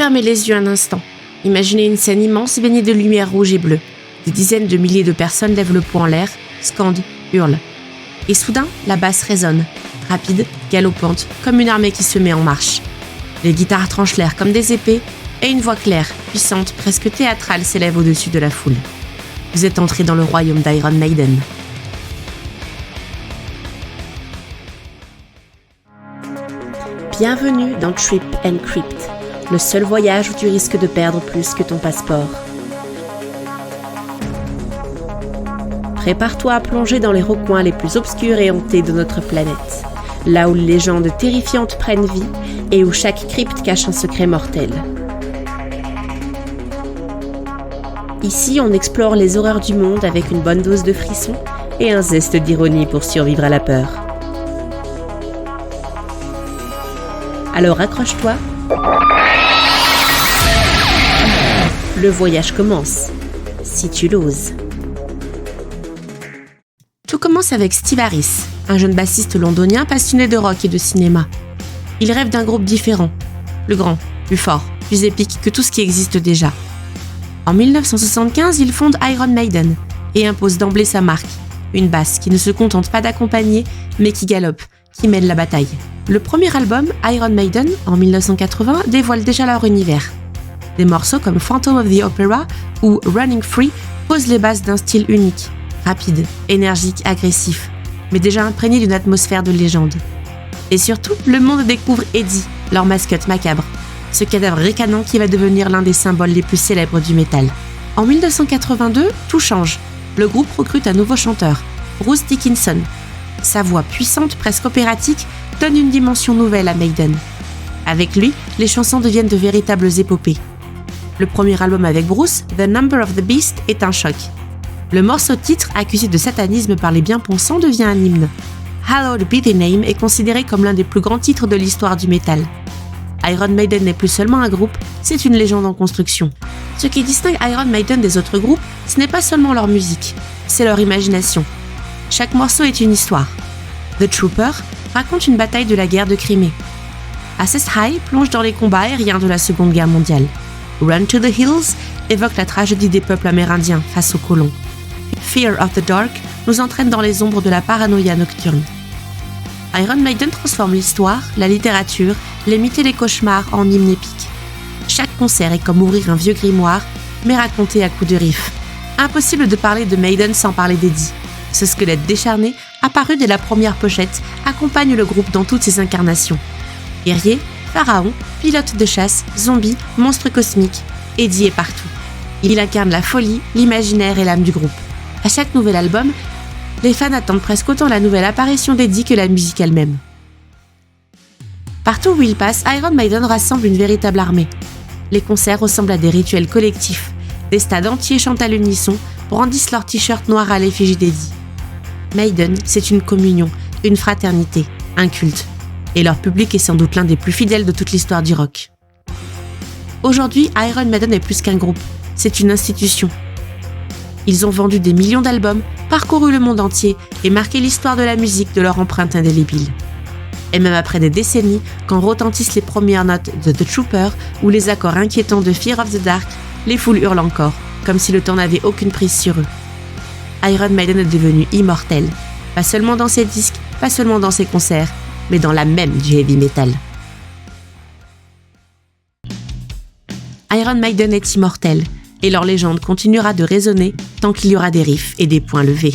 Fermez les yeux un instant. Imaginez une scène immense baignée de lumière rouge et bleue. Des dizaines de milliers de personnes lèvent le poing en l'air, scandent, hurlent. Et soudain, la basse résonne, rapide, galopante, comme une armée qui se met en marche. Les guitares tranchent l'air comme des épées, et une voix claire, puissante, presque théâtrale s'élève au-dessus de la foule. Vous êtes entré dans le royaume d'Iron Maiden. Bienvenue dans Trip and Crypt, le seul voyage où tu risques de perdre plus que ton passeport. Prépare-toi à plonger dans les recoins les plus obscurs et hantés de notre planète, là où les légendes terrifiantes prennent vie et où chaque crypte cache un secret mortel. Ici, on explore les horreurs du monde avec une bonne dose de frissons et un zeste d'ironie pour survivre à la peur. Alors accroche-toi. Le voyage commence, si tu l'oses. Tout commence avec Steve Harris, un jeune bassiste londonien passionné de rock et de cinéma. Il rêve d'un groupe différent, plus grand, plus fort, plus épique que tout ce qui existe déjà. En 1975, il fonde Iron Maiden et impose d'emblée sa marque, une basse qui ne se contente pas d'accompagner, mais qui galope, qui mène la bataille. Le premier album, Iron Maiden, en 1980, dévoile déjà leur univers. Des morceaux comme Phantom of the Opera ou Running Free posent les bases d'un style unique, rapide, énergique, agressif, mais déjà imprégné d'une atmosphère de légende. Et surtout, le monde découvre Eddie, leur mascotte macabre, ce cadavre ricanant qui va devenir l'un des symboles les plus célèbres du métal. En 1982, tout change. Le groupe recrute un nouveau chanteur, Bruce Dickinson. Sa voix puissante, presque opératique, donne une dimension nouvelle à Maiden. Avec lui, les chansons deviennent de véritables épopées. Le premier album avec Bruce, The Number of the Beast, est un choc. Le morceau titre, accusé de satanisme par les bien-pensants, devient un hymne. Hallowed Be Thy Name est considéré comme l'un des plus grands titres de l'histoire du métal. Iron Maiden n'est plus seulement un groupe, c'est une légende en construction. Ce qui distingue Iron Maiden des autres groupes, ce n'est pas seulement leur musique, c'est leur imagination. Chaque morceau est une histoire. The Trooper raconte une bataille de la guerre de Crimée. Access High plonge dans les combats aériens de la Seconde Guerre mondiale. Run to the Hills évoque la tragédie des peuples amérindiens face aux colons. Fear of the Dark nous entraîne dans les ombres de la paranoïa nocturne. Iron Maiden transforme l'histoire, la littérature, les mythes et les cauchemars en hymnes épiques. Chaque concert est comme ouvrir un vieux grimoire, mais raconté à coups de riff. Impossible de parler de Maiden sans parler d'Eddie. Ce squelette décharné, apparu dès la première pochette, accompagne le groupe dans toutes ses incarnations. Guerrier, pharaon, pilote de chasse, zombie, monstre cosmique, Eddie est partout. Il incarne la folie, l'imaginaire et l'âme du groupe. À chaque nouvel album, les fans attendent presque autant la nouvelle apparition d'Eddie que la musique elle-même. Partout où il passe, Iron Maiden rassemble une véritable armée. Les concerts ressemblent à des rituels collectifs. Des stades entiers chantent à l'unisson, brandissent leurs t-shirts noirs à l'effigie d'Eddie. Maiden, c'est une communion, une fraternité, un culte. Et leur public est sans doute l'un des plus fidèles de toute l'histoire du rock. Aujourd'hui, Iron Maiden est plus qu'un groupe, c'est une institution. Ils ont vendu des millions d'albums, parcouru le monde entier et marqué l'histoire de la musique de leur empreinte indélébile. Et même après des décennies, quand retentissent les premières notes de The Trooper ou les accords inquiétants de Fear of the Dark, les foules hurlent encore, comme si le temps n'avait aucune prise sur eux. Iron Maiden est devenu immortel, pas seulement dans ses disques, pas seulement dans ses concerts, mais dans l'âme même du heavy metal. Iron Maiden est immortel, et leur légende continuera de résonner tant qu'il y aura des riffs et des poings levés.